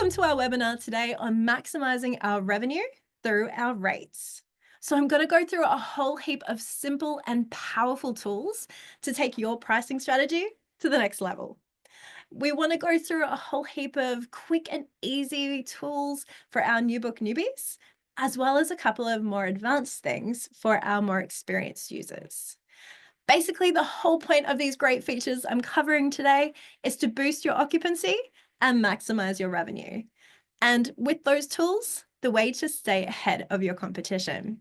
Welcome to our webinar today on maximizing our revenue through our rates. So I'm going to go through a whole heap of simple and powerful tools to take your pricing strategy to the next level. We want to go through a whole heap of quick and easy tools for our Newbook newbies, as well as a couple of more advanced things for our more experienced users. Basically, the whole point of these great features I'm covering today is to boost your occupancy and maximize your revenue. And with those tools, the way to stay ahead of your competition.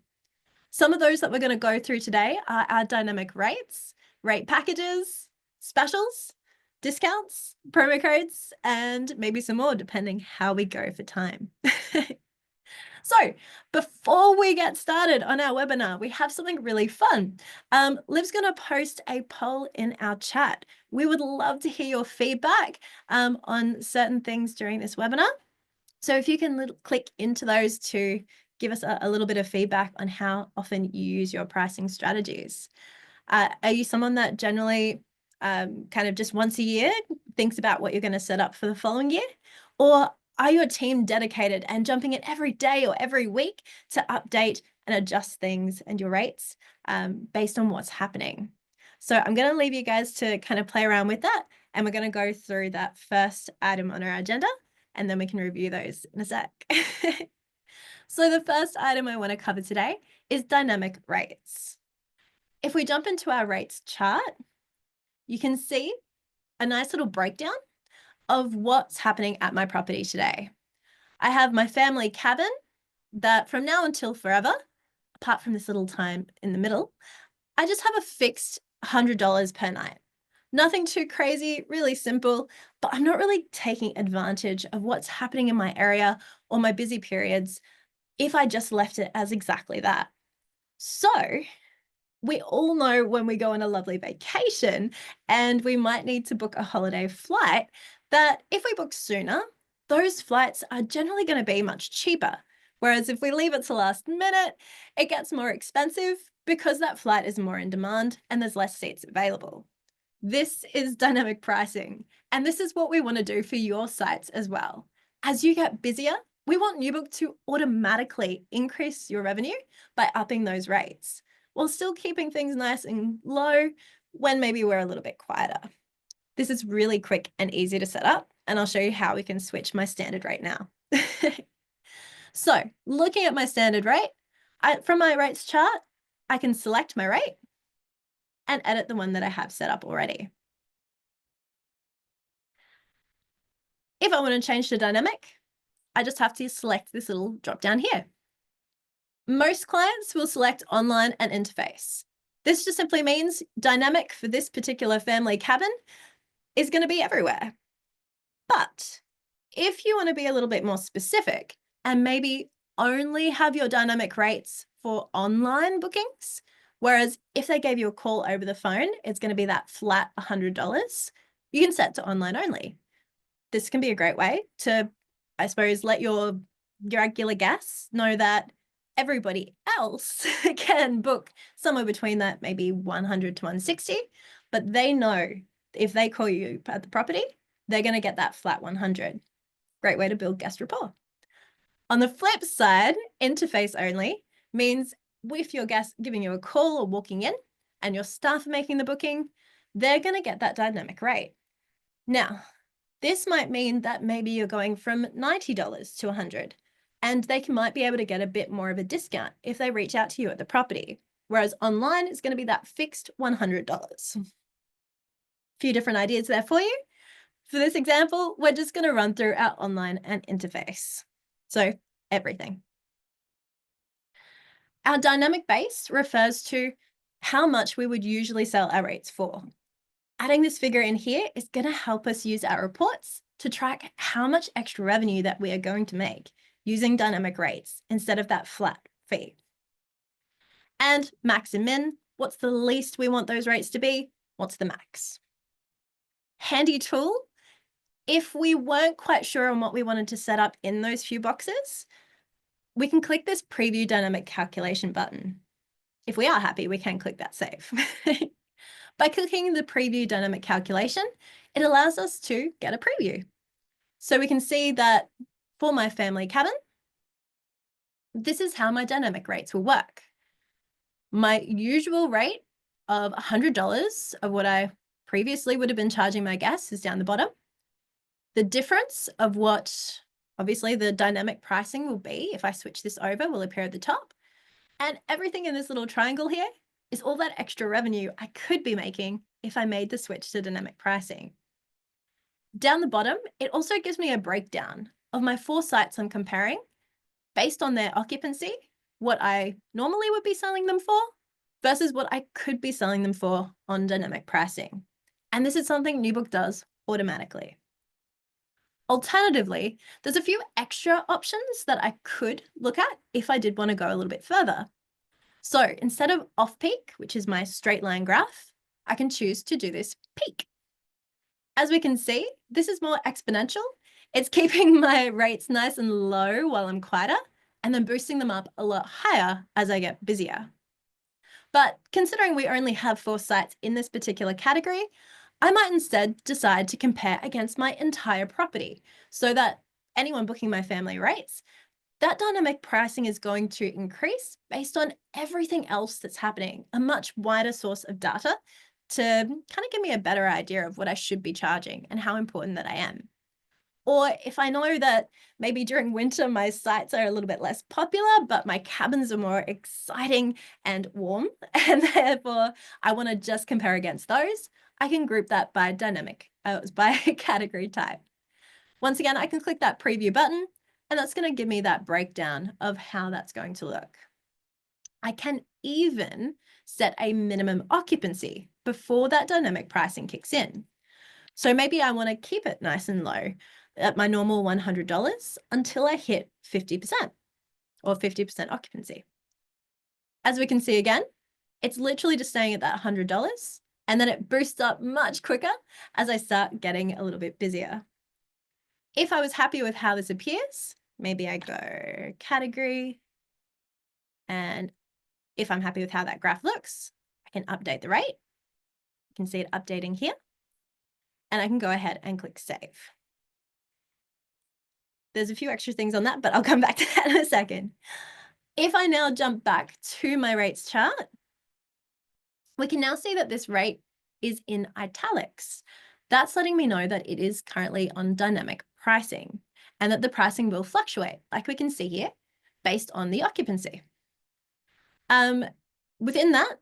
Some of those that we're going to go through today are our dynamic rates, rate packages, specials, discounts, promo codes, and maybe some more depending how we go for time. So before we get started on our webinar, we have something really fun. Liv's going to post a poll in our chat. We would love to hear your feedback on certain things during this webinar. So if you can click into those to give us a little bit of feedback on how often you use your pricing strategies. Are you someone that generally kind of just once a year thinks about what you're going to set up for the following year? Or are your team dedicated and jumping in every day or every week to update and adjust things and your rates based on what's happening? So I'm going to leave you guys to kind of play around with that. And we're going to go through that first item on our agenda, and then we can review those in a sec. So the first item I want to cover today is dynamic rates. If we jump into our rates chart, you can see a nice little breakdown of what's happening at my property today. I have my family cabin that from now until forever, apart from this little time in the middle, I just have a fixed $100 per night. Nothing too crazy, really simple, but I'm not really taking advantage of what's happening in my area or my busy periods if I just left it as exactly that. So we all know when we go on a lovely vacation and we might need to book a holiday flight, that if we book sooner, those flights are generally going to be much cheaper. Whereas if we leave it to last minute, it gets more expensive because that flight is more in demand and there's less seats available. This is dynamic pricing, and this is what we want to do for your sites as well. As you get busier, we want Newbook to automatically increase your revenue by upping those rates, while still keeping things nice and low when maybe we're a little bit quieter. This is really quick and easy to set up, and I'll show you how we can switch my standard rate now. So looking at my standard rate, from my rates chart, I can select my rate and edit the one that I have set up already. If I want to change to dynamic, I just have to select this little drop down here. Most clients will select online and interface. This just simply means dynamic for this particular family cabin is going to be everywhere. But if you want to be a little bit more specific and maybe only have your dynamic rates for online bookings, whereas if they gave you a call over the phone, it's going to be that flat $100, you can set to online only. This can be a great way to, I suppose, let your regular guests know that everybody else can book somewhere between that, maybe 100 to 160, but they know if they call you at the property, they're going to get that flat 100. Great way to build guest rapport. On the flip side, interface only means if your guest giving you a call or walking in and your staff are making the booking, they're going to get that dynamic rate. Now, this might mean that maybe you're going from $90 to $100, and they might be able to get a bit more of a discount if they reach out to you at the property, whereas online it's going to be that fixed $100. A few different ideas there for you. For this example, we're just going to run through our online and interface. So everything. Our dynamic base refers to how much we would usually sell our rates for. Adding this figure in here is going to help us use our reports to track how much extra revenue that we are going to make using dynamic rates instead of that flat fee. And max and min, what's the least we want those rates to be? What's the max? Handy tool. If we weren't quite sure on what we wanted to set up in those few boxes, we can click this preview dynamic calculation button. If we are happy, we can click that save. By clicking the preview dynamic calculation, it allows us to get a preview. So we can see that for my family cabin, this is how my dynamic rates will work. My usual rate of $100 of what I previously would have been charging my guests is down the bottom. The difference of what obviously the dynamic pricing will be if I switch this over will appear at the top. And everything in this little triangle here is all that extra revenue I could be making if I made the switch to dynamic pricing. Down the bottom, it also gives me a breakdown of my 4 sites I'm comparing based on their occupancy, what I normally would be selling them for versus what I could be selling them for on dynamic pricing. And this is something Newbook does automatically. Alternatively, there's a few extra options that I could look at if I did want to go a little bit further. So instead of off-peak, which is my straight line graph, I can choose to do this peak. As we can see, this is more exponential. It's keeping my rates nice and low while I'm quieter, and then boosting them up a lot higher as I get busier. But considering we only have 4 sites in this particular category, I might instead decide to compare against my entire property so that anyone booking my family rates, that dynamic pricing is going to increase based on everything else that's happening, a much wider source of data to kind of give me a better idea of what I should be charging and how important that I am. Or if I know that maybe during winter my sites are a little bit less popular, but my cabins are more exciting and warm, and therefore I want to just compare against those, I can group that by by category type. Once again, I can click that preview button, and that's going to give me that breakdown of how that's going to look. I can even set a minimum occupancy before that dynamic pricing kicks in. So maybe I want to keep it nice and low at my normal $100 until I hit 50% or 50% occupancy. As we can see again, it's literally just staying at that $100, and then it boosts up much quicker as I start getting a little bit busier. If I was happy with how this appears, maybe I go category, and if I'm happy with how that graph looks, I can update the rate. You can see it updating here, and I can go ahead and click save. There's a few extra things on that, but I'll come back to that in a second. If I now jump back to my rates chart, we can now see that this rate is in italics. That's letting me know that it is currently on dynamic pricing and that the pricing will fluctuate, like we can see here, based on the occupancy. Within that,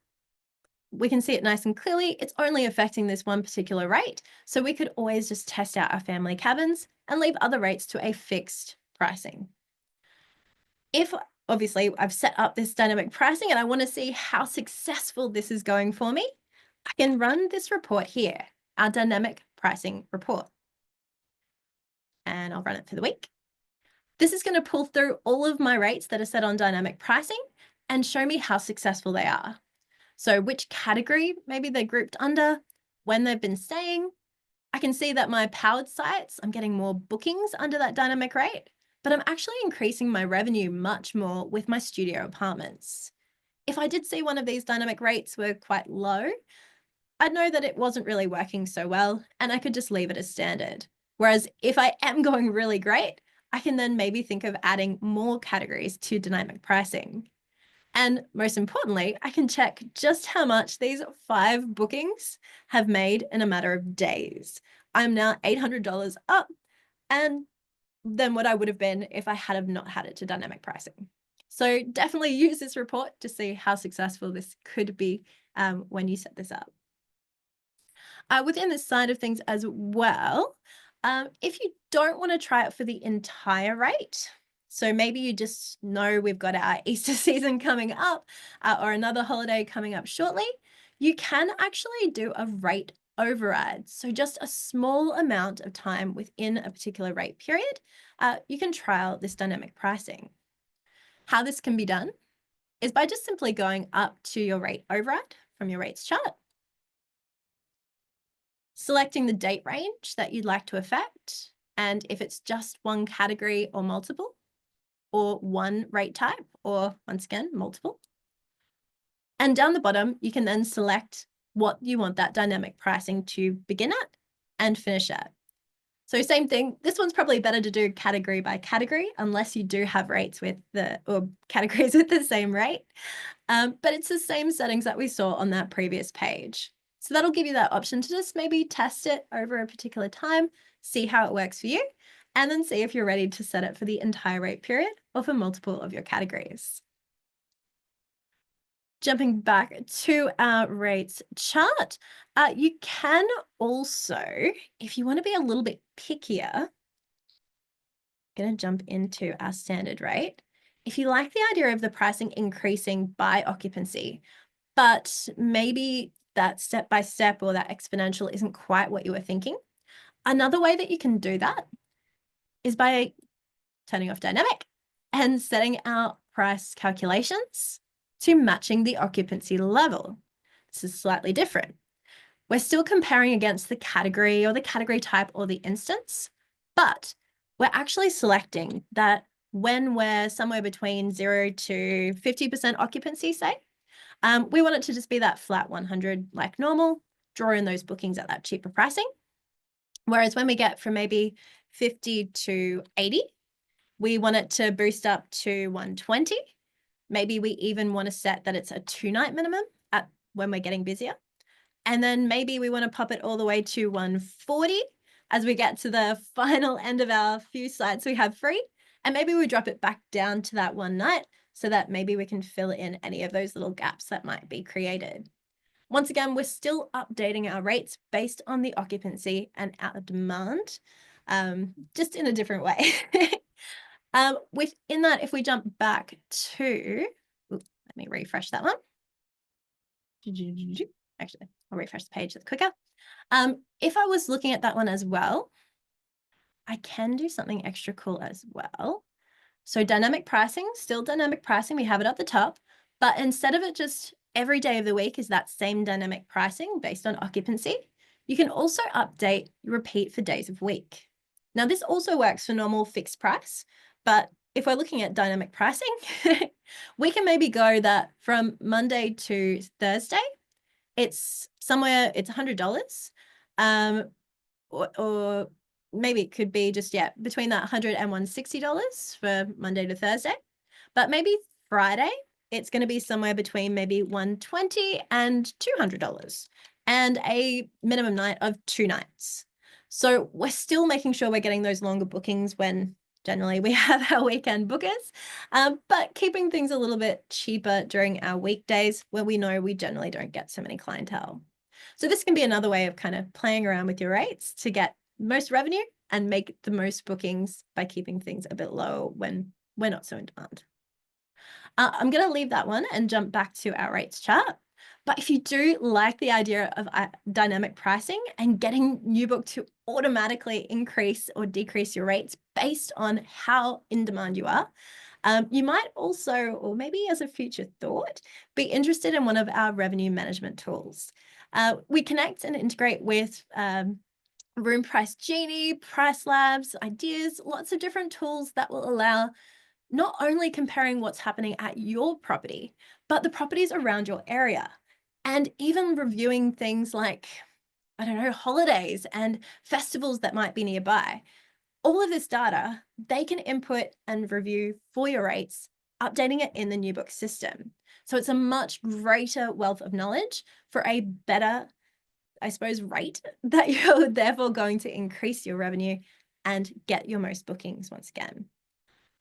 we can see it nice and clearly. It's only affecting this one particular rate. So we could always just test out our family cabins and leave other rates to a fixed pricing. If obviously I've set up this dynamic pricing and I want to see how successful this is going for me, I can run this report here, our dynamic pricing report. And I'll run it for the week. This is going to pull through all of my rates that are set on dynamic pricing and show me how successful they are. So which category maybe they're grouped under, when they've been staying. I can see that my powered sites, I'm getting more bookings under that dynamic rate, but I'm actually increasing my revenue much more with my studio apartments. If I did see one of these dynamic rates were quite low, I'd know that it wasn't really working so well and I could just leave it as standard. Whereas if I am going really great, I can then maybe think of adding more categories to dynamic pricing. And most importantly, I can check just how much these 5 bookings have made in a matter of days. I'm now $800 up and than what I would have been if I had have not had it to dynamic pricing. So definitely use this report to see how successful this could be when you set this up. Within this side of things as well, if you don't want to try it for the entire rate, so maybe you just know we've got our Easter season coming up or another holiday coming up shortly, you can actually do a rate override. So just a small amount of time within a particular rate period, you can trial this dynamic pricing. How this can be done is by just simply going up to your rate override from your rates chart, selecting the date range that you'd like to affect, and if it's just one category or multiple, or one rate type, or once again, multiple. And down the bottom, you can then select what you want that dynamic pricing to begin at and finish at. So same thing. This one's probably better to do category by category, unless you do have rates with or categories with the same rate. But it's the same settings that we saw on that previous page. So that'll give you that option to just maybe test it over a particular time, see how it works for you, and then see if you're ready to set it for the entire rate period or for multiple of your categories. Jumping back to our rates chart, you can also, if you want to be a little bit pickier, going to jump into our standard rate. If you like the idea of the pricing increasing by occupancy, but maybe that step by step or that exponential isn't quite what you were thinking, another way that you can do that is by turning off dynamic and setting our price calculations to matching the occupancy level. This is slightly different. We're still comparing against the category or the category type or the instance, but we're actually selecting that when we're somewhere between 0 to 50% occupancy, say, we want it to just be that flat 100 like normal, draw in those bookings at that cheaper pricing. Whereas when we get from maybe 50 to 80, we want it to boost up to 120. Maybe we even want to set that it's a 2-night minimum when we're getting busier. And then maybe we want to pop it all the way to 140 as we get to the final end of our few sites we have free. And maybe we drop it back down to that 1 night so that maybe we can fill in any of those little gaps that might be created. Once again, we're still updating our rates based on the occupancy and our demand, just in a different way. Within that, if we jump back to, let me refresh that one. Actually, I'll refresh the page, that's quicker. If I was looking at that one as well, I can do something extra cool as well. So dynamic pricing, still dynamic pricing, we have it at the top, but instead of it just every day of the week is that same dynamic pricing based on occupancy, you can also update, repeat for days of week. Now this also works for normal fixed price, but if we're looking at dynamic pricing, we can maybe go that from Monday to Thursday, it's $100, or maybe it could be just, between that $100 and $160 for Monday to Thursday. But maybe Friday, it's going to be somewhere between maybe $120 and $200 and a minimum night of 2 nights. So we're still making sure we're getting those longer bookings when generally we have our weekend bookers, but keeping things a little bit cheaper during our weekdays where we know we generally don't get so many clientele. So this can be another way of kind of playing around with your rates to get most revenue and make the most bookings by keeping things a bit low when we're not so in demand. I'm going to leave that one and jump back to our rates chart. But if you do like the idea of dynamic pricing and getting Newbook to automatically increase or decrease your rates based on how in demand you are, you might also, or maybe as a future thought, be interested in one of our revenue management tools. We connect and integrate with Room Price Genie, Price Labs, Ideas, lots of different tools that will allow not only comparing what's happening at your property, but the properties around your area, and even reviewing things like, I don't know, holidays and festivals that might be nearby. All of this data, they can input and review for your rates, updating it in the Newbook system. So it's a much greater wealth of knowledge for a better, I suppose, rate that you're therefore going to increase your revenue and get your most bookings once again.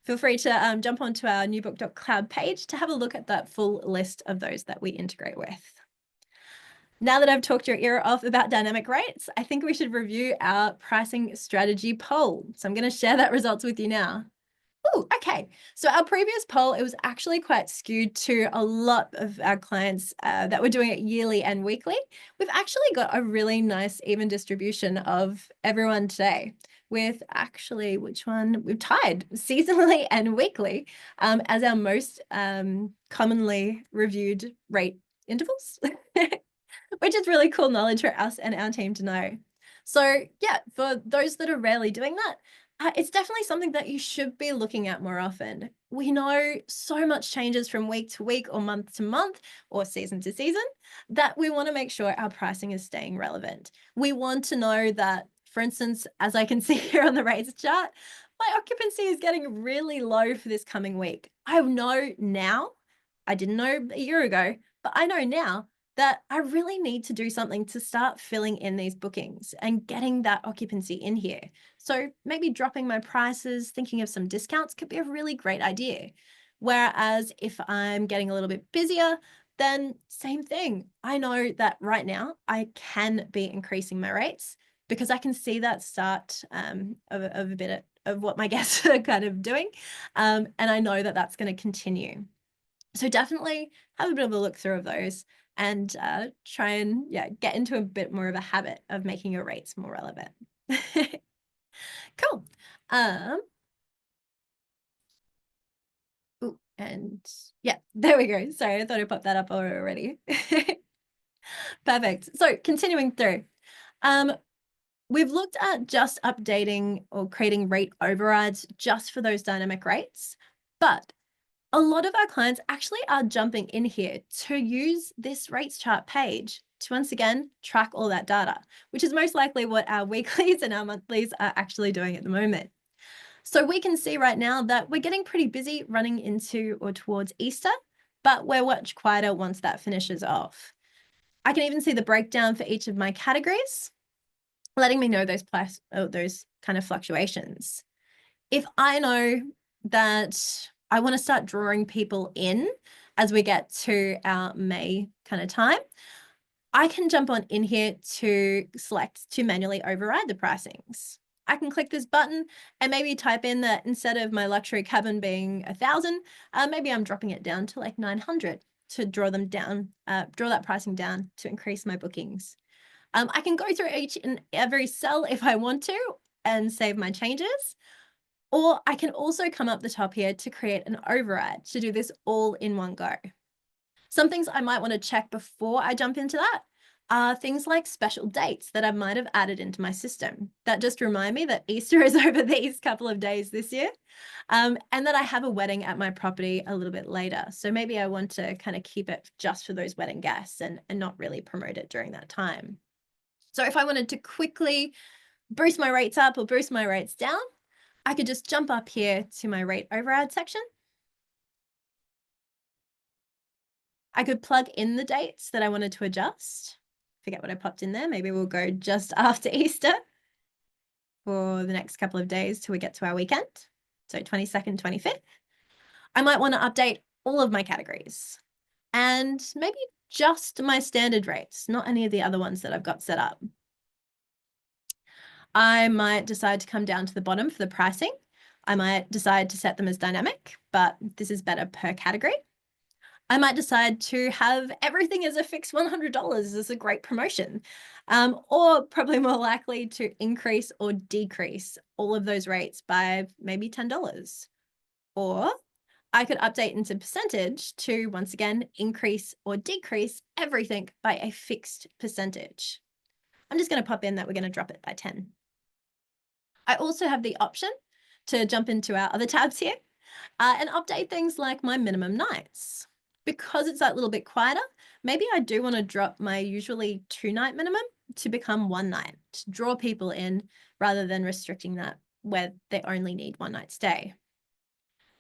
Feel free to jump onto our newbook.cloud page to have a look at that full list of those that we integrate with. Now that I've talked your ear off about dynamic rates, I think we should review our pricing strategy poll. So I'm going to share that results with you now. Oh, okay. So our previous poll, it was actually quite skewed to a lot of our clients that were doing it yearly and weekly. We've actually got a really nice even distribution of everyone today with actually, which one? We've tied seasonally and weekly as our most commonly reviewed rate intervals, which is really cool knowledge for us and our team to know. So yeah, for those that are rarely doing that, it's definitely something that you should be looking at more often. We know so much changes from week to week or month to month or season to season that we want to make sure our pricing is staying relevant. We want to know that For instance, as I can see here on the rates chart, my occupancy is getting really low for this coming week. I know now, I didn't know a year ago, but I know now that I really need to do something to start filling in these bookings and getting that occupancy in here. So maybe dropping my prices, thinking of some discounts could be a really great idea. Whereas if I'm getting a little bit busier, then same thing. I know that right now I can be increasing my rates because I can see that start of a bit of what my guests are kind of doing. And I know that that's going to continue. So definitely have a bit of a look through of those and try and get into a bit more of a habit of making your rates more relevant. Cool. Ooh, and yeah, there we go. Sorry, I thought I popped that up already. Perfect. So continuing through, we've looked at just updating or creating rate overrides just for those dynamic rates, but a lot of our clients actually are jumping in here to use this rates chart page to once again track all that data, which is most likely what our weeklies and our monthlies are actually doing at the moment. So we can see right now that we're getting pretty busy running into or towards Easter, but we're much quieter once that finishes off. I can even see the breakdown for each of my categories, letting me know those kind of fluctuations. If I know that I want to start drawing people in as we get to our May kind of time, I can jump on in here to select to manually override the pricings. I can click this button and maybe type in that instead of my luxury cabin being 1,000, maybe I'm dropping it down to like 900 to draw them down, draw that pricing down to increase my bookings. I can go through each and every cell if I want to and save my changes. Or I can also come up the top here to create an override to do this all in one go. Some things I might want to check before I jump into that are things like special dates that I might have added into my system that just remind me that Easter is over these couple of days this year, and that I have a wedding at my property a little bit later. So maybe I want to kind of keep it just for those wedding guests and not really promote it during that time. So if I wanted to quickly boost my rates up or boost my rates down, I could just jump up here to my rate override section. I could plug in the dates that I wanted to adjust. Forget what I popped in there. Maybe we'll go just after Easter for the next couple of days till we get to our weekend. So 22nd, 25th. I might want to update all of my categories and maybe just my standard rates, not any of the other ones that I've got set up. I might decide to come down to the bottom for the pricing. I might decide to set them as dynamic, but this is better per category. I might decide to have everything as a fixed $100 as a great promotion, or probably more likely to increase or decrease all of those rates by maybe $10. Or I could update into percentage to, once again, increase or decrease everything by a fixed percentage. I'm just going to pop in that we're going to drop it by 10. I also have the option to jump into our other tabs here and update things like my minimum nights. Because it's that little bit quieter, maybe I do want to drop my usually 2-night minimum to become 1 night, to draw people in rather than restricting that where they only need 1 night stay.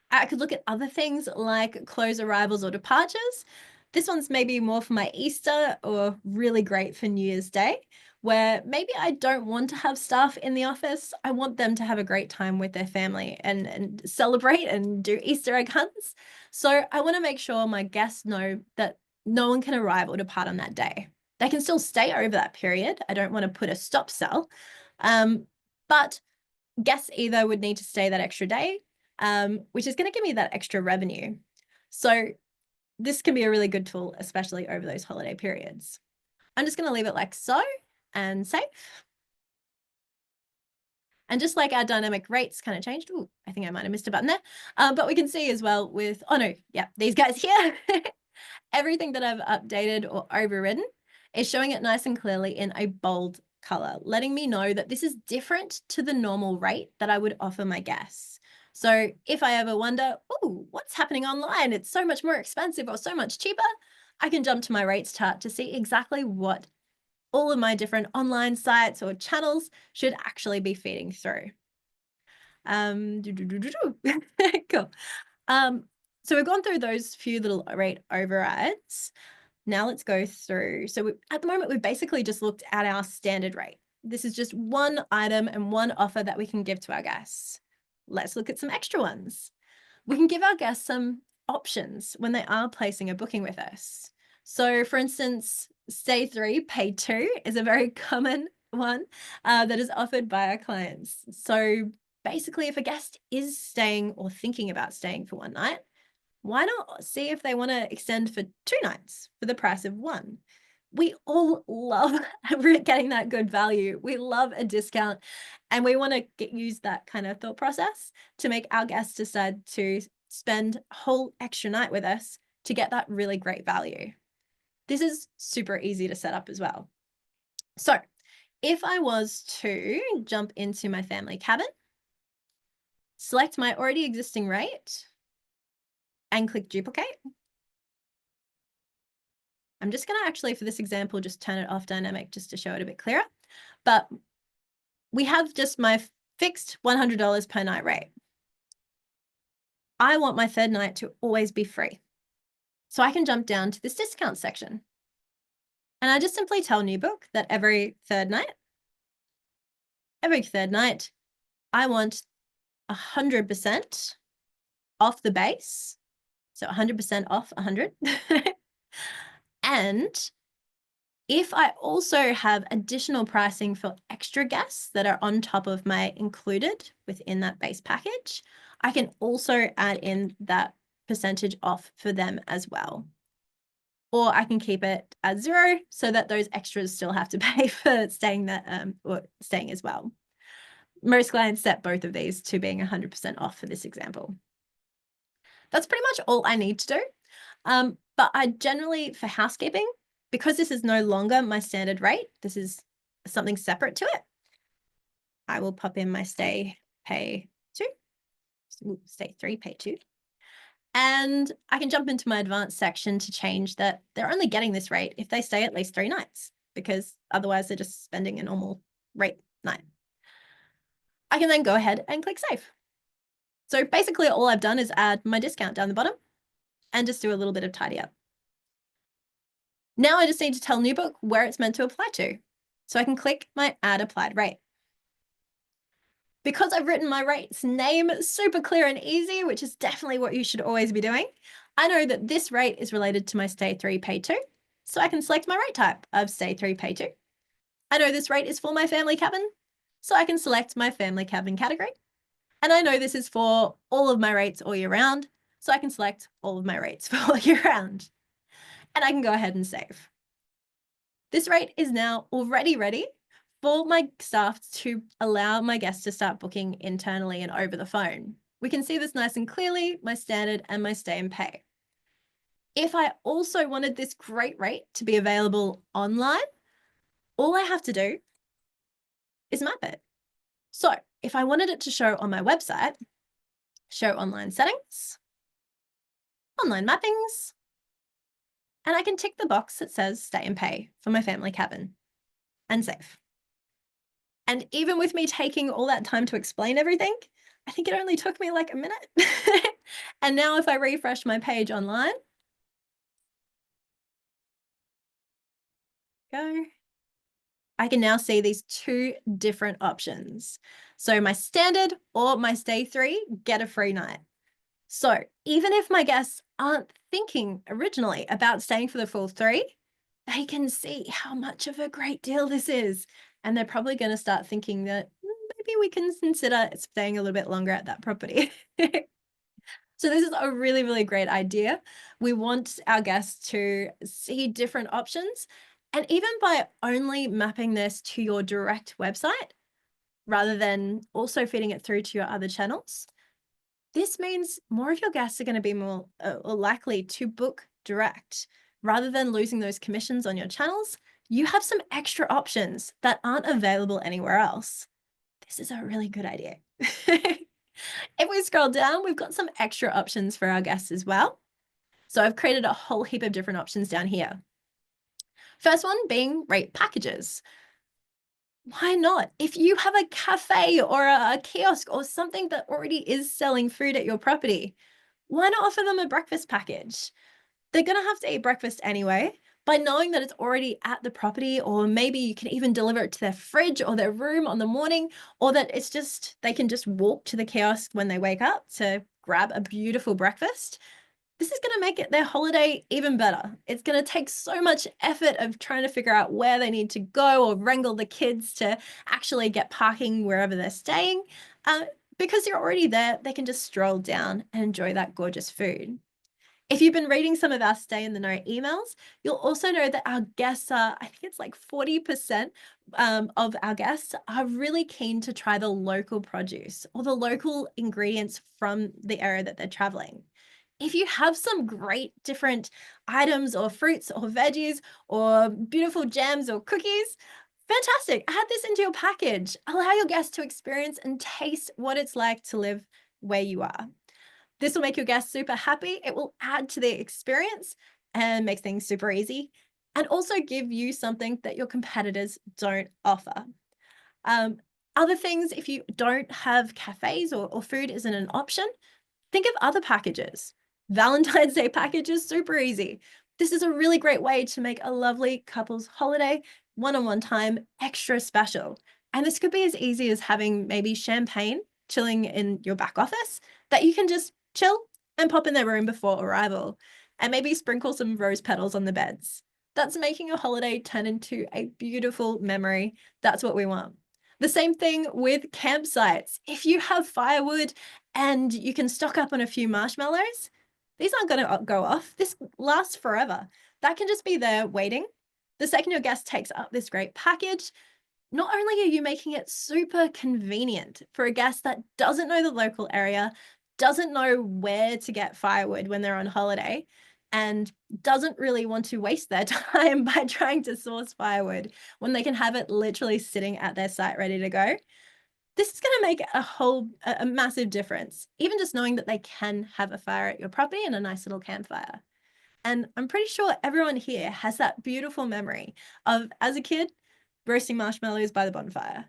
I could look at other things like close arrivals or departures. This one's maybe more for my Easter or really great for New Year's Day, where maybe I don't want to have staff in the office. I want them to have a great time with their family and celebrate and do Easter egg hunts. So I want to make sure my guests know that no one can arrive or depart on that day. They can still stay over that period. I don't want to put a stop sell, but guests either would need to stay that extra day, which is going to give me that extra revenue. So this can be a really good tool, especially over those holiday periods. I'm just going to leave it like so and save. And just like our dynamic rates kind of changed. Ooh, I think I might have missed a button there. But we can see as well with, oh no, yeah, these guys here. Everything that I've updated or overridden is showing it nice and clearly in a bold color, letting me know that this is different to the normal rate that I would offer my guests. So if I ever wonder, oh, what's happening online? It's so much more expensive or so much cheaper. I can jump to my rates chart to see exactly what all of my different online sites or channels should actually be feeding through. Cool. So we've gone through those few little rate overrides. Now let's go through. So at the moment, we've basically just looked at our standard rate. This is just one item and one offer that we can give to our guests. Let's look at some extra ones. We can give our guests some options when they are placing a booking with us. So for instance, stay 3, pay 2 is a very common one that is offered by our clients. So basically, if a guest is staying or thinking about staying for one night, why not see if they want to extend for 2 nights for the price of 1? We all love getting that good value. We love a discount, and we want to use that kind of thought process to make our guests decide to spend a whole extra night with us to get that really great value. This is super easy to set up as well. So if I was to jump into my family cabin, select my already existing rate, and click duplicate. I'm just going to actually, for this example, just turn it off dynamic just to show it a bit clearer. But we have just my fixed $100 per night rate. I want my third night to always be free. So I can jump down to this discount section. And I just simply tell Newbook that every third night, I want 100% off the base. So 100% off 100. And if I also have additional pricing for extra guests that are on top of my included within that base package, I can also add in that percentage off for them as well. Or I can keep it at 0 so that those extras still have to pay for staying there or staying as well. Most clients set both of these to being 100% off for this example. That's pretty much all I need to do. But I generally, for housekeeping, because this is no longer my standard rate, this is something separate to it, I will pop in my stay, pay 2, stay 3, pay 2. And I can jump into my advanced section to change that they're only getting this rate if they stay at least 3 nights, because otherwise they're just spending a normal rate night. I can then go ahead and click save. So basically all I've done is add my discount down the bottom and just do a little bit of tidy up. Now I just need to tell Newbook where it's meant to apply to. So I can click my add applied rate. Because I've written my rate's name super clear and easy, which is definitely what you should always be doing, I know that this rate is related to my stay 3, pay 2. So I can select my rate type of stay 3, pay 2. I know this rate is for my family cabin, so I can select my family cabin category. And I know this is for all of my rates all year round, so I can select all of my rates for all year round. And I can go ahead and save. This rate is now already ready for my staff to allow my guests to start booking internally and over the phone. We can see this nice and clearly, my standard and my stay and pay. If I also wanted this great rate to be available online, all I have to do is map it. So if I wanted it to show on my website, show online settings, online mappings, and I can tick the box that says stay and pay for my family cabin and save. And even with me taking all that time to explain everything, I think it only took me like a minute. And now if I refresh my page online, I can now see these 2 different options. So my standard or my stay 3, get a free night. So even if my guests aren't thinking originally about staying for the full 3, they can see how much of a great deal this is. And they're probably going to start thinking that maybe we can consider staying a little bit longer at that property. So this is a really, really great idea. We want our guests to see different options. And even by only mapping this to your direct website, rather than also feeding it through to your other channels, this means more of your guests are going to be more likely to book direct. Rather than losing those commissions on your channels, you have some extra options that aren't available anywhere else. This is a really good idea. If we scroll down, we've got some extra options for our guests as well. So I've created a whole heap of different options down here. First one being rate packages. Why not? If you have a cafe or a kiosk or something that already is selling food at your property, why not offer them a breakfast package? They're going to have to eat breakfast anyway. By knowing that it's already at the property, or maybe you can even deliver it to their fridge or their room on the morning, or that it's just they can just walk to the kiosk when they wake up to grab a beautiful breakfast. This is going to make it their holiday even better. It's going to take so much effort of trying to figure out where they need to go or wrangle the kids to actually get parking wherever they're staying. Because you're already there, they can just stroll down and enjoy that gorgeous food. If you've been reading some of our Stay in the Know emails, you'll also know that our guests are, I think it's like 40% of our guests are really keen to try the local produce or the local ingredients from the area that they're traveling. If you have some great different items or fruits or veggies or beautiful jams or cookies, fantastic. Add this into your package. Allow your guests to experience and taste what it's like to live where you are. This will make your guests super happy. It will add to the experience and make things super easy, and also give you something that your competitors don't offer. Other things, if you don't have cafes or food isn't an option, think of other packages. Valentine's Day package is super easy. This is a really great way to make a lovely couple's holiday, one-on-one time, extra special. And this could be as easy as having maybe champagne chilling in your back office that you can just chill and pop in their room before arrival, and maybe sprinkle some rose petals on the beds. That's making your holiday turn into a beautiful memory. That's what we want. The same thing with campsites. If you have firewood and you can stock up on a few marshmallows, these aren't going to go off. This lasts forever. That can just be there waiting. The second your guest takes up this great package, not only are you making it super convenient for a guest that doesn't know the local area, doesn't know where to get firewood when they're on holiday, and doesn't really want to waste their time by trying to source firewood when they can have it literally sitting at their site ready to go. This is going to make a massive difference, even just knowing that they can have a fire at your property and a nice little campfire. And I'm pretty sure everyone here has that beautiful memory of, as a kid, roasting marshmallows by the bonfire.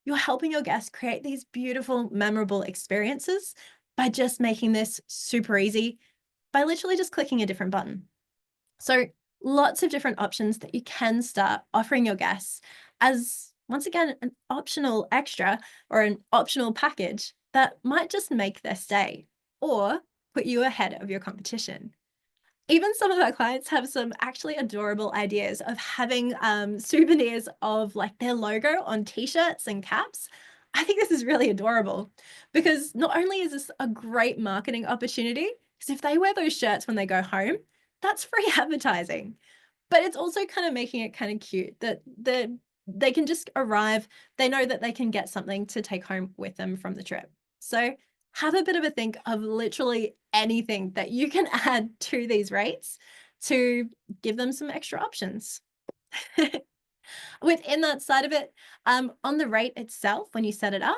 You're helping your guests create these beautiful, memorable experiences by just making this super easy, by literally just clicking a different button. So lots of different options that you can start offering your guests as, once again, an optional extra or an optional package that might just make their stay or put you ahead of your competition. Even some of our clients have some actually adorable ideas of having souvenirs of like their logo on t-shirts and caps. I think this is really adorable because not only is this a great marketing opportunity, because if they wear those shirts when they go home, that's free advertising. But it's also kind of making it kind of cute that they can just arrive, they know that they can get something to take home with them from the trip. So have a bit of a think of literally anything that you can add to these rates to give them some extra options. Within that side of it, on the rate itself, when you set it up,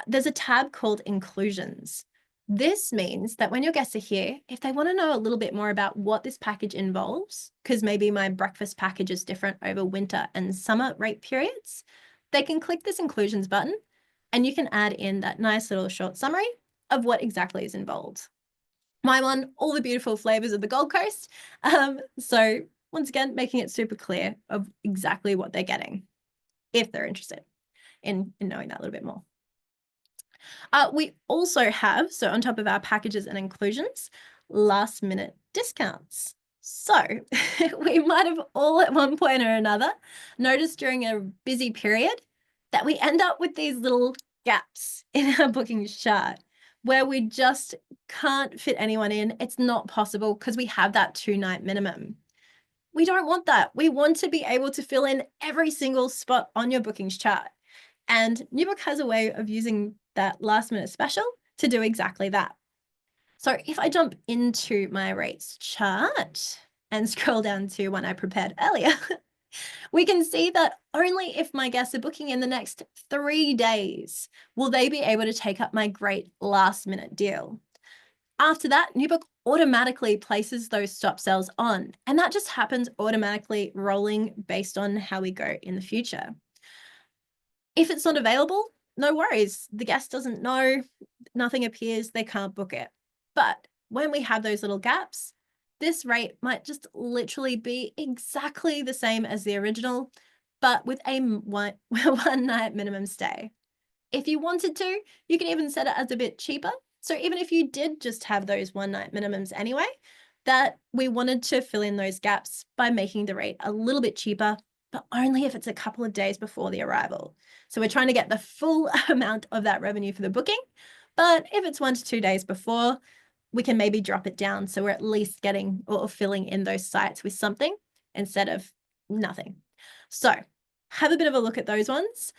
there's a tab called Inclusions. This means that when your guests are here, if they want to know a little bit more about what this package involves, because maybe my breakfast package is different over winter and summer rate periods, they can click this Inclusions button and you can add in that nice little short summary of what exactly is involved. My one, all the beautiful flavors of the Gold Coast. So once again, making it super clear of exactly what they're getting if they're interested in knowing that a little bit more. We also have, so on top of our packages and inclusions, last minute discounts. So we might have all at one point or another noticed during a busy period that we end up with these little gaps in our booking chart where we just can't fit anyone in. It's not possible because we have that 2-night minimum. We don't want that. We want to be able to fill in every single spot on your bookings chart. And Newbook has a way of using that last minute special to do exactly that. So if I jump into my rates chart and scroll down to one I prepared earlier, we can see that only if my guests are booking in the next 3 days will they be able to take up my great last minute deal. After that, Newbook automatically places those stop sales on. And that just happens automatically rolling based on how we go in the future. If it's not available, no worries. The guest doesn't know, nothing appears, they can't book it. But when we have those little gaps, this rate might just literally be exactly the same as the original, but with a one night minimum stay. If you wanted to, you can even set it as a bit cheaper. So even if you did just have those one night minimums anyway, that we wanted to fill in those gaps by making the rate a little bit cheaper, but only if it's a couple of days before the arrival. So we're trying to get the full amount of that revenue for the booking. But if it's 1 to 2 days before, we can maybe drop it down. So we're at least getting or filling in those sites with something instead of nothing. So have a bit of a look at those ones.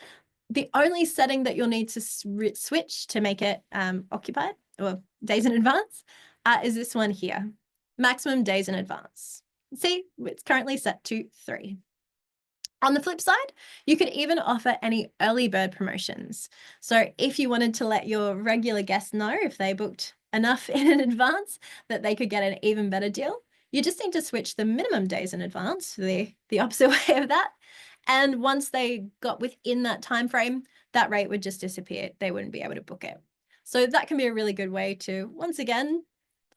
The only setting that you'll need to switch to make it occupied or days in advance is this one here, maximum days in advance. See, it's currently set to 3. On the flip side, you could even offer any early bird promotions. So if you wanted to let your regular guests know if they booked enough in advance that they could get an even better deal, you just need to switch the minimum days in advance, the opposite way of that. And once they got within that time frame, that rate would just disappear. They wouldn't be able to book it. So that can be a really good way to, once again,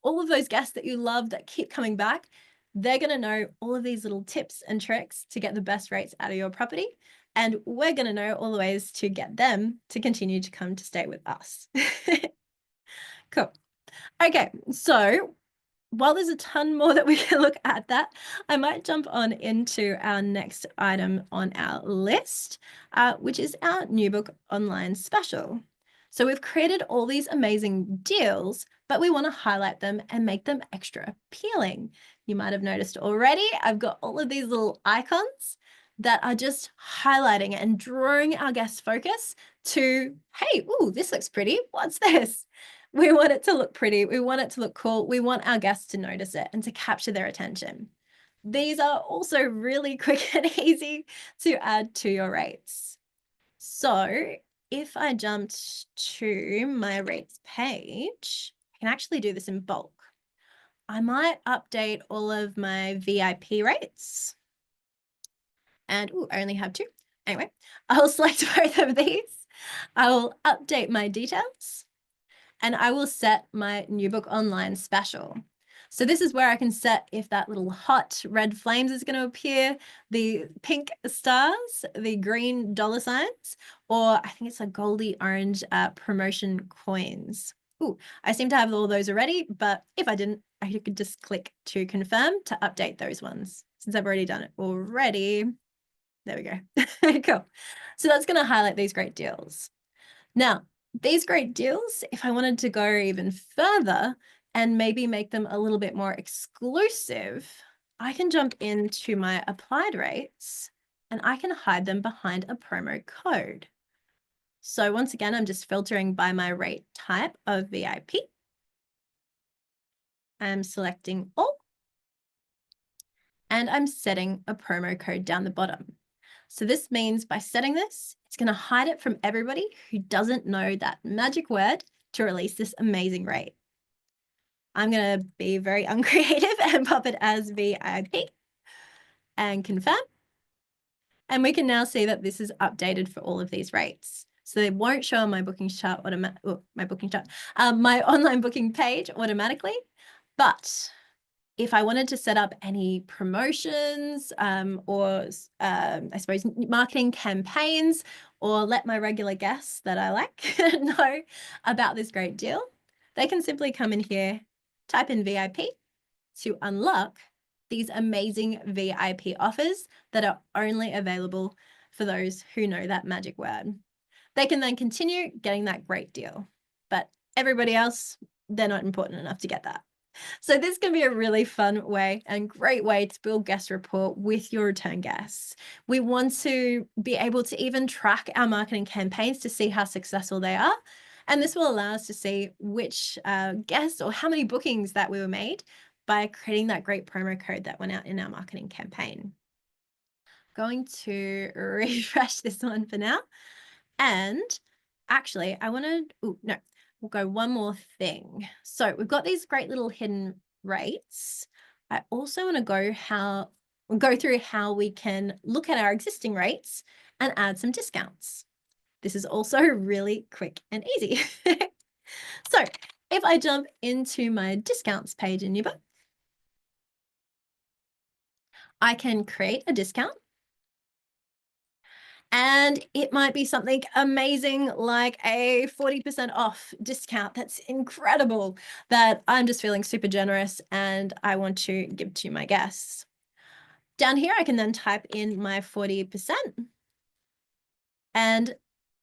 all of those guests that you love that keep coming back, they're going to know all of these little tips and tricks to get the best rates out of your property. And we're going to know all the ways to get them to continue to come to stay with us. Cool. Okay, so while there's a ton more that we can look at that, I might jump on into our next item on our list, which is our Newbook Online Special. So we've created all these amazing deals, but we want to highlight them and make them extra appealing. You might have noticed already, I've got all of these little icons that are just highlighting and drawing our guest focus to, hey, ooh, this looks pretty. What's this? We want it to look pretty. We want it to look cool. We want our guests to notice it and to capture their attention. These are also really quick and easy to add to your rates. So if I jumped to my rates page, I can actually do this in bulk. I might update all of my VIP rates. And I only have 2. Anyway, I'll select both of these. I will update my details. And I will set my Newbook Online Special. So this is where I can set if that little hot red flames is going to appear, the pink stars, the green dollar signs, or I think it's a goldy orange promotion coins. Ooh, I seem to have all those already, but if I didn't, I could just click to confirm to update those ones. Since I've already done it already, there we go. Cool. So that's going to highlight these great deals. Now, these great deals, if I wanted to go even further and maybe make them a little bit more exclusive, I can jump into my applied rates and I can hide them behind a promo code. So once again, I'm just filtering by my rate type of VIP. I'm selecting all and I'm setting a promo code down the bottom. So this means by setting this, it's going to hide it from everybody who doesn't know that magic word to release this amazing rate. I'm going to be very uncreative and pop it as VIP and confirm. And we can now see that this is updated for all of these rates. So they won't show on my booking chart my online booking page automatically, but if I wanted to set up any promotions or I suppose marketing campaigns or let my regular guests that I like know about this great deal, they can simply come in here, type in VIP to unlock these amazing VIP offers that are only available for those who know that magic word. They can then continue getting that great deal, but everybody else, they're not important enough to get that. So this can be a really fun way and great way to build guest rapport with your return guests. We want to be able to even track our marketing campaigns to see how successful they are. And this will allow us to see which guests or how many bookings that we were made by creating that great promo code that went out in our marketing campaign. Going to refresh this one for now. And actually, I want to, we'll go one more thing. So we've got these great little hidden rates. I also want to go through how we can look at our existing rates and add some discounts. This is also really quick and easy. So if I jump into my discounts page in Newbook, I can create a discount. And it might be something amazing like a 40% off discount. That's incredible, that I'm just feeling super generous and I want to give to my guests. Down here, I can then type in my 40%. And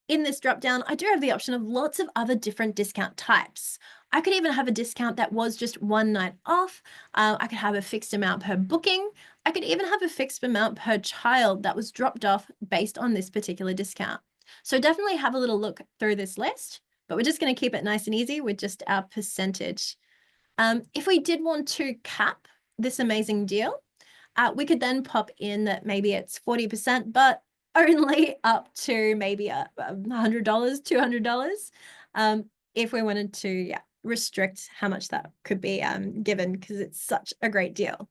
in this drop down, I do have the option of lots of other different discount types. I could even have a discount that was just one night off. I could have a fixed amount per booking. I could even have a fixed amount per child that was dropped off based on this particular discount. So definitely have a little look through this list, but we're just going to keep it nice and easy with just our percentage. If we did want to cap this amazing deal, we could then pop in that maybe it's 40%, but only up to maybe $100, $200, if we wanted to restrict how much that could be given, because it's such a great deal.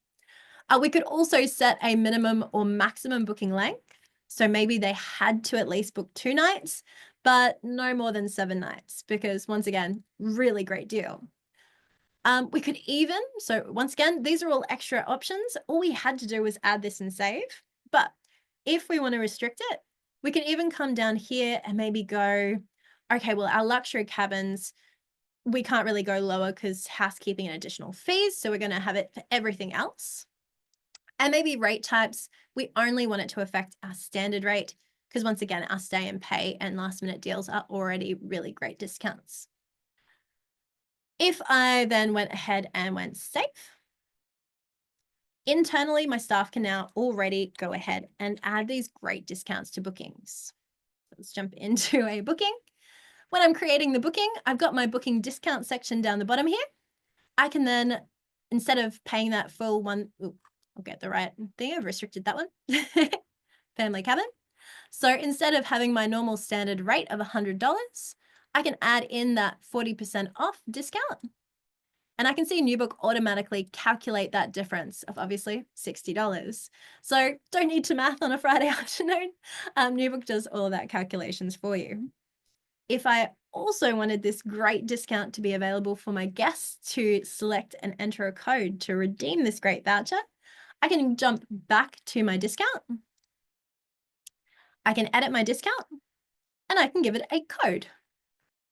We could also set a minimum or maximum booking length. So maybe they had to at least book 2 nights, but no more than 7 nights, because once again, really great deal. We could even, so once again, these are all extra options. All we had to do was add this and save. But if we want to restrict it, we can even come down here and maybe go, okay, well, our luxury cabins, we can't really go lower because housekeeping and additional fees. So we're going to have it for everything else. And maybe rate types, we only want it to affect our standard rate, because once again, our stay and pay and last minute deals are already really great discounts. If I then went ahead and went save, internally, my staff can now already go ahead and add these great discounts to bookings. Let's jump into a booking. When I'm creating the booking, I've got my booking discount section down the bottom here. I can then, instead of paying that full one, I'll get the right thing, I've restricted that one, family cabin. So instead of having my normal standard rate of $100, I can add in that 40% off discount. And I can see Newbook automatically calculate that difference of obviously $60. So don't need to math on a Friday afternoon. Newbook does all of that calculations for you. If I also wanted this great discount to be available for my guests to select and enter a code to redeem this great voucher, I can jump back to my discount. I can edit my discount and I can give it a code.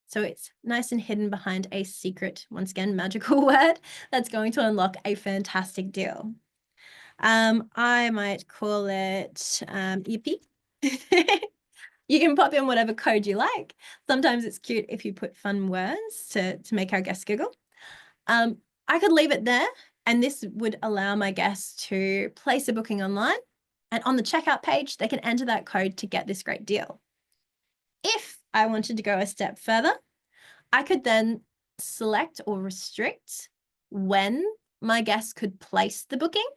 So it's nice and hidden behind a secret, once again, magical word that's going to unlock a fantastic deal. I might call it Yippee. You can pop in whatever code you like. Sometimes it's cute if you put fun words to make our guests giggle. I could leave it there, and this would allow my guests to place a booking online, and on the checkout page, they can enter that code to get this great deal. If I wanted to go a step further, I could then select or restrict when my guests could place the booking.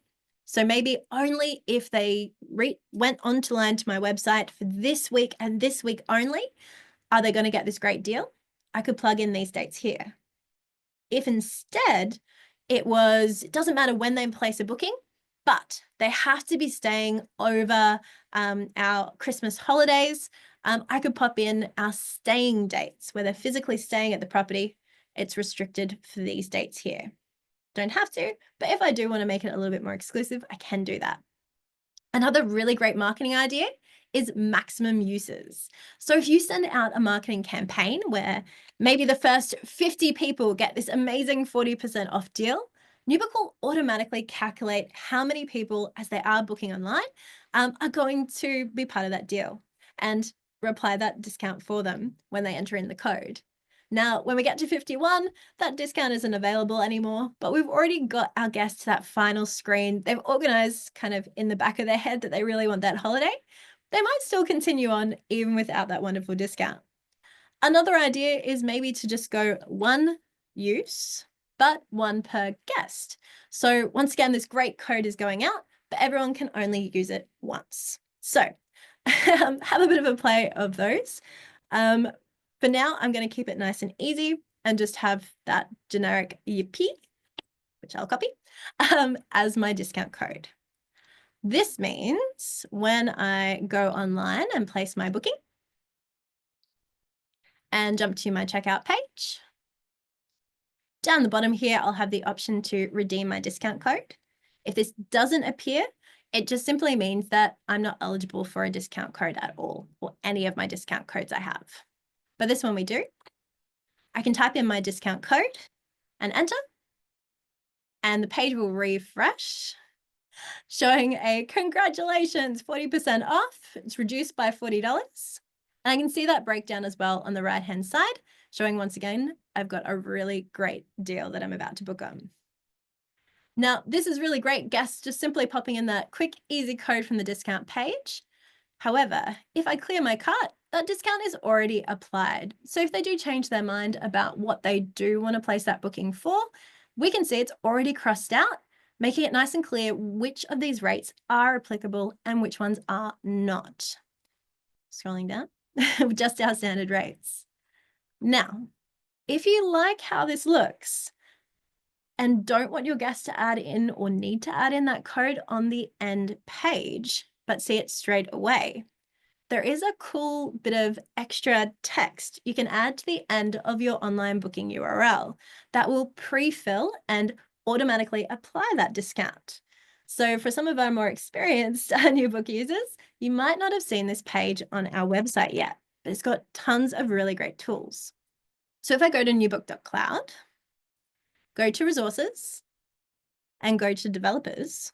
So maybe only if they went online to my website for this week and this week only, are they going to get this great deal? I could plug in these dates here. If instead it doesn't matter when they place a booking, but they have to be staying over our Christmas holidays, I could pop in our staying dates where they're physically staying at the property. It's restricted for these dates here. Don't have to, but if I do want to make it a little bit more exclusive, I can do that. Another really great marketing idea is maximum uses. So if you send out a marketing campaign where maybe the first 50 people get this amazing 40% off deal, Newbook will automatically calculate how many people, as they are booking online, are going to be part of that deal and apply that discount for them when they enter in the code. Now, when we get to 51, that discount isn't available anymore, but we've already got our guests to that final screen. They've organized kind of in the back of their head that they really want that holiday. They might still continue on even without that wonderful discount. Another idea is maybe to just go one use, but one per guest. So once again, this great code is going out, but everyone can only use it once. So have a bit of a play of those. For now, I'm going to keep it nice and easy. and just have that generic yippee, which I'll copy, as my discount code. This means when I go online and place my booking and jump to my checkout page, down the bottom here, I'll have the option to redeem my discount code. If this doesn't appear, it just simply means that I'm not eligible for a discount code at all, or any of my discount codes I have. But this one we do. I can type in my discount code and enter, and the page will refresh, showing a congratulations, 40% off. It's reduced by $40. And I can see that breakdown as well on the right-hand side, showing once again, I've got a really great deal that I'm about to book on. Now, this is really great, guests just simply popping in that quick, easy code from the discount page. However, if I clear my cart, that discount is already applied. So if they do change their mind about what they do want to place that booking for, we can see it's already crossed out, making it nice and clear which of these rates are applicable and which ones are not. Scrolling down, just our standard rates. Now, if you like how this looks and don't want your guests to add in or need to add in that code on the end page, but see it straight away, there is a cool bit of extra text you can add to the end of your online booking URL that will pre-fill and automatically apply that discount. So for some of our more experienced Newbook users, you might not have seen this page on our website yet, but it's got tons of really great tools. So if I go to newbook.cloud, go to resources and go to developers,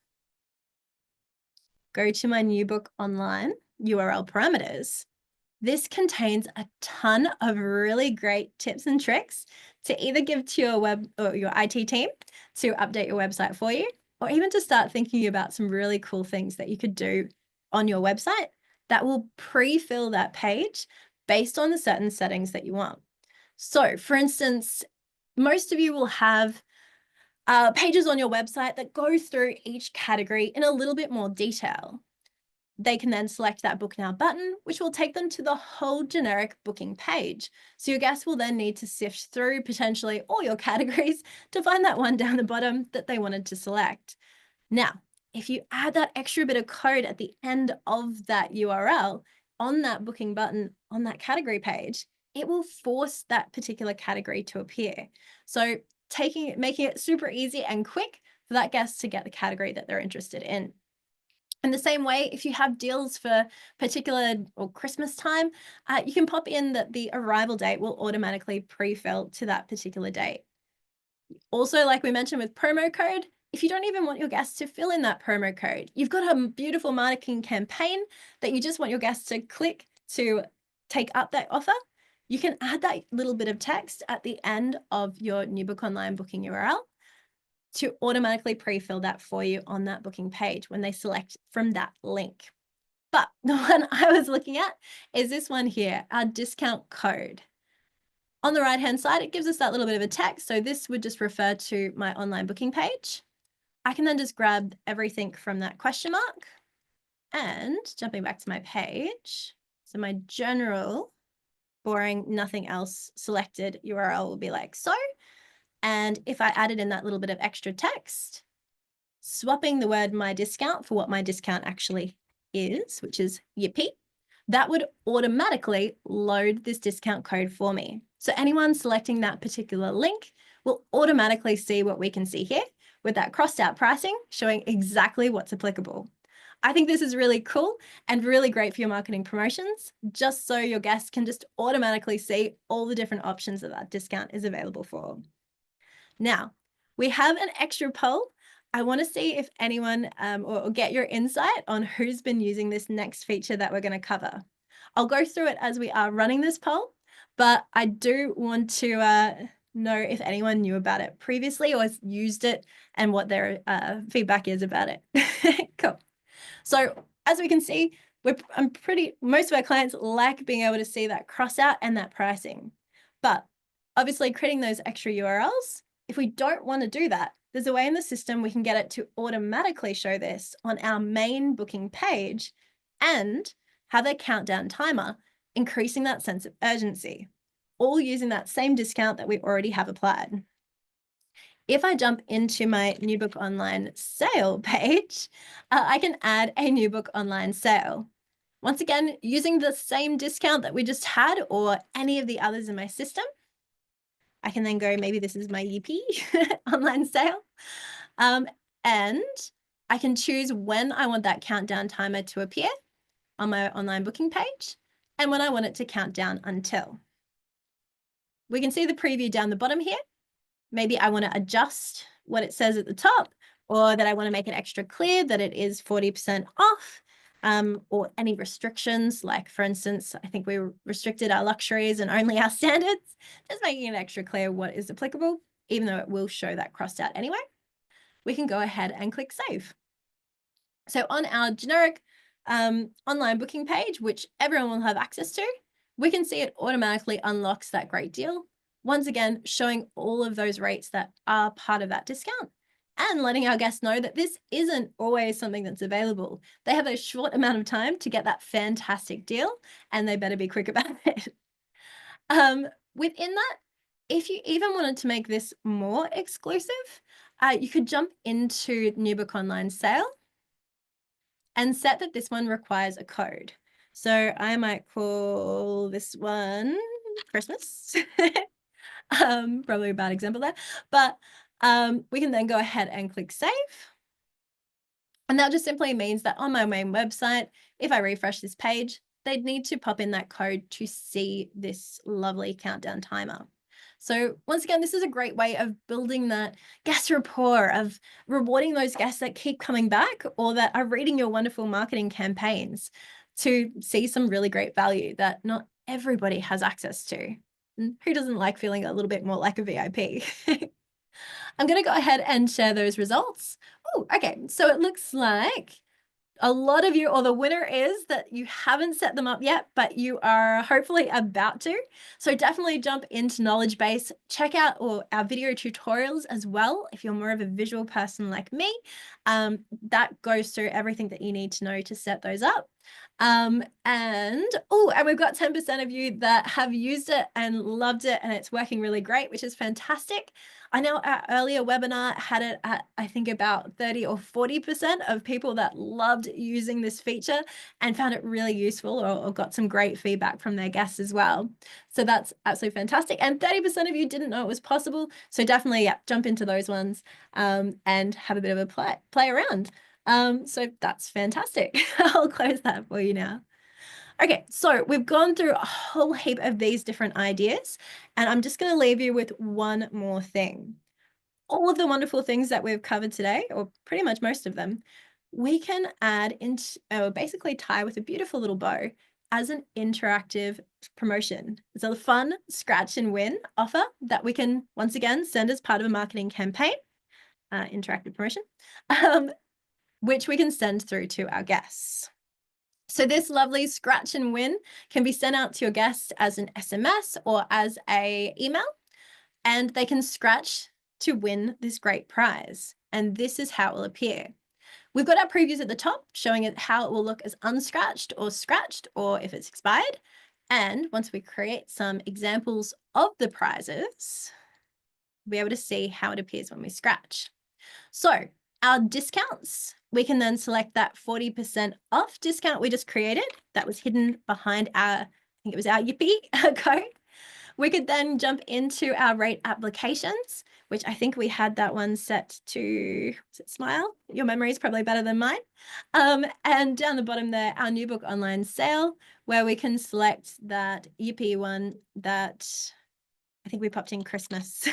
go to my Newbook Online URL parameters, this contains a ton of really great tips and tricks to either give to your web or your IT team to update your website for you, or even to start thinking about some really cool things that you could do on your website that will pre-fill that page based on the certain settings that you want. So for instance, most of you will have pages on your website that go through each category in a little bit more detail. They can then select that Book Now button, which will take them to the whole generic booking page. So your guests will then need to sift through potentially all your categories to find that one down the bottom that they wanted to select. Now, if you add that extra bit of code at the end of that URL on that booking button on that category page, it will force that particular category to appear. So making it super easy and quick for that guest to get the category that they're interested in. In the same way, if you have deals for particular or Christmas time, you can pop in that the arrival date will automatically pre-fill to that particular date. Also, like we mentioned with promo code, if you don't even want your guests to fill in that promo code, you've got a beautiful marketing campaign that you just want your guests to click to take up that offer, you can add that little bit of text at the end of your Newbook Online Booking URL to automatically pre-fill that for you on that booking page when they select from that link. But the one I was looking at is this one here, our discount code. On the right-hand side, it gives us that little bit of a text. So this would just refer to my online booking page. I can then just grab everything from that question mark and jumping back to my page. So my general, boring, nothing else selected URL will be like so. And if I added in that little bit of extra text, swapping the word my discount for what my discount actually is, which is yippee, that would automatically load this discount code for me. So anyone selecting that particular link will automatically see what we can see here with that crossed out pricing showing exactly what's applicable. I think this is really cool and really great for your marketing promotions, just so your guests can just automatically see all the different options that that discount is available for. Now, we have an extra poll. I want to see if anyone or get your insight on who's been using this next feature that we're going to cover. I'll go through it as we are running this poll, but I do want to know if anyone knew about it previously or has used it and what their feedback is about it. Cool. So as we can see, most of our clients like being able to see that cross out and that pricing. But obviously creating those extra URLs, if we don't want to do that, there's a way in the system we can get it to automatically show this on our main booking page and have a countdown timer, increasing that sense of urgency. all using that same discount that we already have applied. If I jump into my Newbook Online sale page, I can add a Newbook Online sale. Once again, using the same discount that we just had or any of the others in my system. I can then go, maybe this is my Yippee online sale. And I can choose when I want that countdown timer to appear on my online booking page and when I want it to count down until. We can see the preview down the bottom here. Maybe I want to adjust what it says at the top, or that I want to make it extra clear that it is 40% off, or any restrictions. Like, for instance, I think we restricted our luxuries and only our standards, just making it extra clear what is applicable, even though it will show that crossed out anyway. We can go ahead and click save. So on our generic online booking page, which everyone will have access to, we can see it automatically unlocks that great deal. Once again, showing all of those rates that are part of that discount and letting our guests know that this isn't always something that's available. They have a short amount of time to get that fantastic deal, and they better be quick about it. Within that, if you even wanted to make this more exclusive, you could jump into Newbook Online Sale and set that this one requires a code. So I might call this one Christmas. Probably a bad example there, but we can then go ahead and click save. And that just simply means that on my main website, if I refresh this page, they'd need to pop in that code to see this lovely countdown timer. So once again, this is a great way of building that guest rapport, of rewarding those guests that keep coming back or that are reading your wonderful marketing campaigns to see some really great value that not everybody has access to. And who doesn't like feeling a little bit more like a VIP? I'm going to go ahead and share those results. Oh, okay. So it looks like a lot of you, or the winner is that you haven't set them up yet, but you are hopefully about to. So definitely jump into Knowledge Base, check out our video tutorials as well. If you're more of a visual person like me, that goes through everything that you need to know to set those up. And we've got 10% of you that have used it and loved it, and it's working really great, which is fantastic. I know our earlier webinar had it at, I think, about 30 or 40% of people that loved using this feature and found it really useful, or got some great feedback from their guests as well. So that's absolutely fantastic. And 30% of you didn't know it was possible. So definitely, yeah, jump into those ones and have a bit of a play around. So that's fantastic. I'll close that for you now. Okay, so we've gone through a whole heap of these different ideas, and I'm just going to leave you with one more thing. All of the wonderful things that we've covered today, or pretty much most of them, we can add into, or basically tie with a beautiful little bow as an interactive promotion. It's a fun scratch and win offer that we can, once again, send as part of a marketing campaign, interactive promotion, which we can send through to our guests. So this lovely scratch and win can be sent out to your guests as an SMS or as an email, and they can scratch to win this great prize. And this is how it will appear. We've got our previews at the top showing it how it will look as unscratched or scratched, or if it's expired. And once we create some examples of the prizes, we'll be able to see how it appears when we scratch. So our discounts, we can then select that 40% off discount we just created that was hidden behind our, I think it was our Yippee code. We could then jump into our rate applications, which I think we had that one set to, was it Smile? Your memory is probably better than mine. And down the bottom there, our Newbook Online Sale, where we can select that Yippee one that I think we popped in Christmas.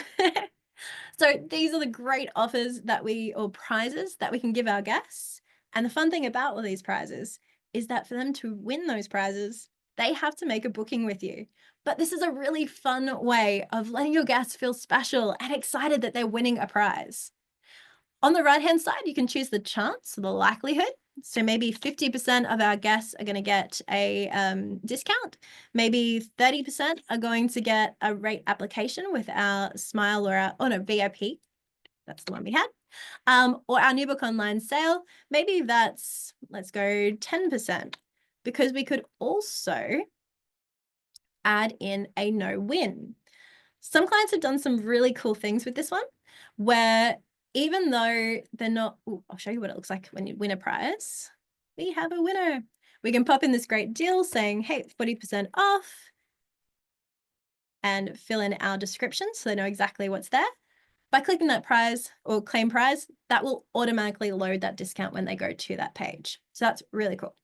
So these are the great offers that or prizes that we can give our guests. And the fun thing about all these prizes is that for them to win those prizes, they have to make a booking with you. But this is a really fun way of letting your guests feel special and excited that they're winning a prize. On the right-hand side, you can choose the chance, or the likelihood. So maybe 50% of our guests are going to get a discount. Maybe 30% are going to get a rate application with our Smile or our, VIP. That's the one we had. Or our Newbook Online Sale. Maybe that's, let's go 10%, because we could also add in a no-win. Some clients have done some really cool things with this one, where even though they're not, I'll show you what it looks like when you win a prize. We have a winner. We can pop in this great deal saying, hey, 40% off, and fill in our description so they know exactly what's there. By clicking that prize or claim prize, that will automatically load that discount when they go to that page. So that's really cool.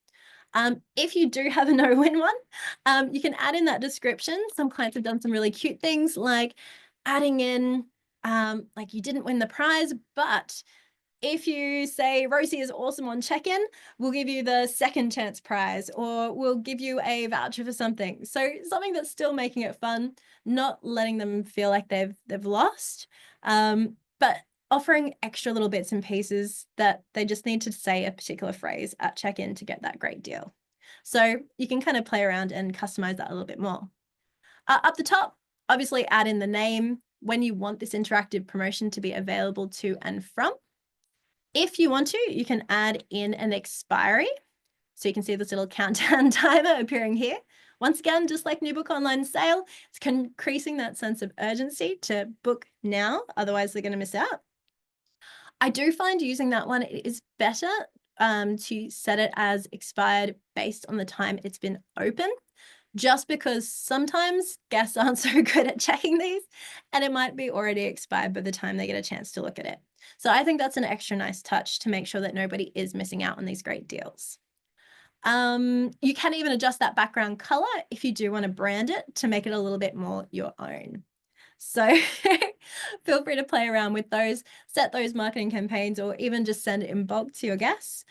If you do have a no-win one, you can add in that description. Some clients have done some really cute things like adding in, like you didn't win the prize, but if you say Rosie is awesome on check-in, we'll give you the second chance prize, or we'll give you a voucher for something. So something that's still making it fun, not letting them feel like they've lost, but offering extra little bits and pieces that they just need to say a particular phrase at check-in to get that great deal. So you can kind of play around and customize that a little bit more. Up the top, obviously add in the name when you want this interactive promotion to be available to and from. If you want to, you can add in an expiry. So you can see this little countdown timer appearing here. Once again, just like Newbook Online Sale, it's increasing that sense of urgency to book now, otherwise they're going to miss out. I do find using that one, it is better to set it as expired based on the time it's been open, just because sometimes guests aren't so good at checking these and it might be already expired by the time they get a chance to look at it. So I think that's an extra nice touch to make sure that nobody is missing out on these great deals. You can even adjust that background color if you do want to brand it to make it a little bit more your own. So feel free to play around with those, set those marketing campaigns, or even just send it in bulk to your guests.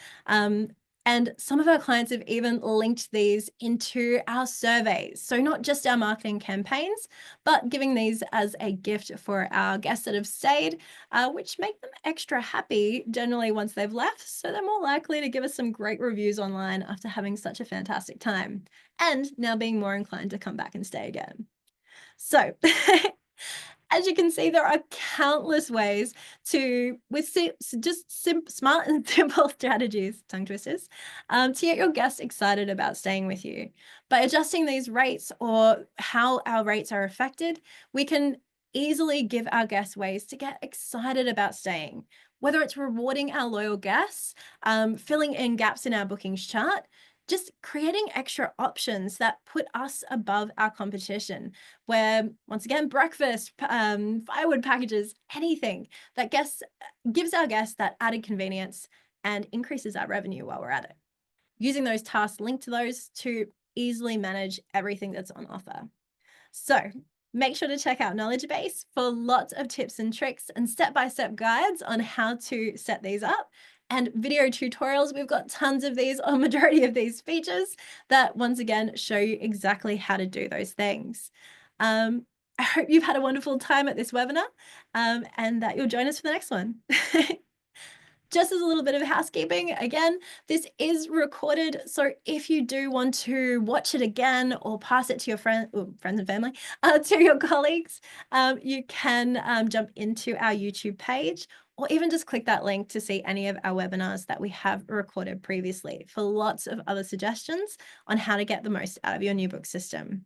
And some of our clients have even linked these into our surveys. So not just our marketing campaigns, but giving these as a gift for our guests that have stayed, which make them extra happy generally once they've left. So they're more likely to give us some great reviews online after having such a fantastic time and now being more inclined to come back and stay again. So as you can see, there are countless ways to, with smart and simple strategies, tongue twisters, to get your guests excited about staying with you. By adjusting these rates or how our rates are affected, we can easily give our guests ways to get excited about staying, whether it's rewarding our loyal guests, filling in gaps in our bookings chart, just creating extra options that put us above our competition, where once again, breakfast, firewood packages, anything that gives our guests that added convenience and increases our revenue while we're at it. Using those tasks linked to those to easily manage everything that's on offer. So make sure to check out Knowledge Base for lots of tips and tricks and step-by-step guides on how to set these up, and video tutorials. We've got tons of these on majority of these features that once again show you exactly how to do those things. I hope you've had a wonderful time at this webinar and that you'll join us for the next one. Just as a little bit of housekeeping, again, this is recorded. So if you do want to watch it again or pass it to your friends and family, to your colleagues, you can jump into our YouTube page or even just click that link to see any of our webinars that we have recorded previously for lots of other suggestions on how to get the most out of your Newbook system.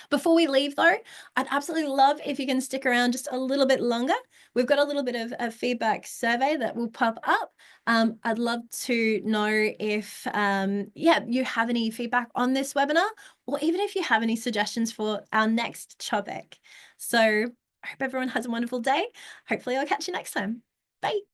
Before we leave though, I'd absolutely love if you can stick around just a little bit longer. We've got a little bit of a feedback survey that will pop up. I'd love to know if you have any feedback on this webinar, or even if you have any suggestions for our next topic. So I hope everyone has a wonderful day. Hopefully I'll catch you next time. Bye.